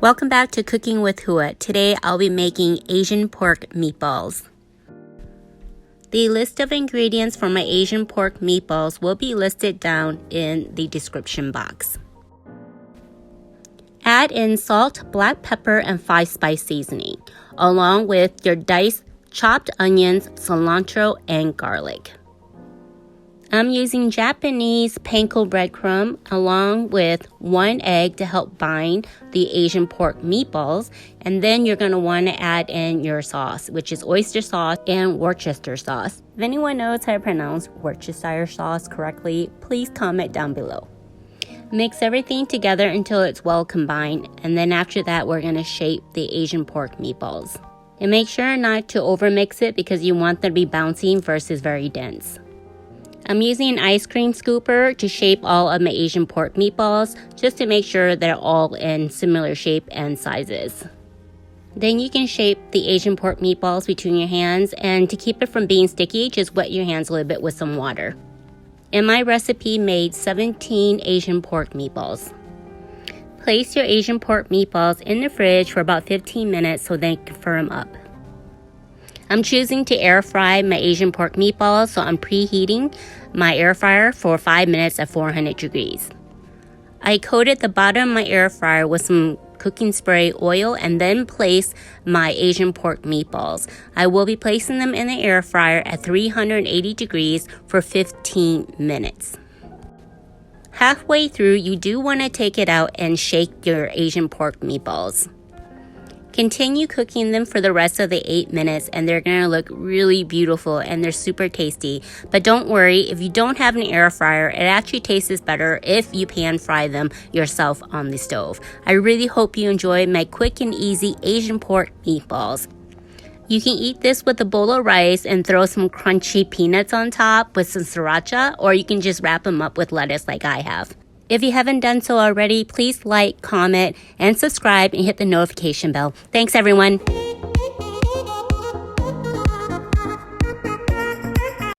Welcome back to Cooking with Hua. Today I'll be making Asian pork meatballs. The list of ingredients for my Asian pork meatballs will be listed down in the description box. Add in salt, black pepper, and 5-spice seasoning, along with your diced chopped onions, cilantro, and garlic. I'm using Japanese panko breadcrumb along with 1 egg to help bind the Asian pork meatballs. And then you're going to want to add in your sauce, which is oyster sauce and Worcester sauce. If anyone knows how to pronounce Worcestershire sauce correctly, please comment down below. Mix everything together until it's well combined. And then after that, we're going to shape the Asian pork meatballs. And make sure not to overmix it because you want them to be bouncy versus very dense. I'm using an ice cream scooper to shape all of my Asian pork meatballs just to make sure they're all in similar shape and sizes. Then you can shape the Asian pork meatballs between your hands, and to keep it from being sticky, just wet your hands a little bit with some water. And my recipe made 17 Asian pork meatballs. Place your Asian pork meatballs in the fridge for about 15 minutes so they can firm up. I'm choosing to air fry my Asian pork meatballs, so I'm preheating my air fryer for 5 minutes at 400 degrees. I coated the bottom of my air fryer with some cooking spray oil and then place my Asian pork meatballs. I will be placing them in the air fryer at 380 degrees for 15 minutes. Halfway through, you do want to take it out and shake your Asian pork meatballs. Continue cooking them for the rest of the 8 minutes and they're going to look really beautiful and they're super tasty. But don't worry, if you don't have an air fryer, it actually tastes better if you pan fry them yourself on the stove. I really hope you enjoy my quick and easy Asian pork meatballs. You can eat this with a bowl of rice and throw some crunchy peanuts on top with some sriracha, or you can just wrap them up with lettuce like I have. If you haven't done so already, please like, comment, and subscribe and hit the notification bell. Thanks, everyone.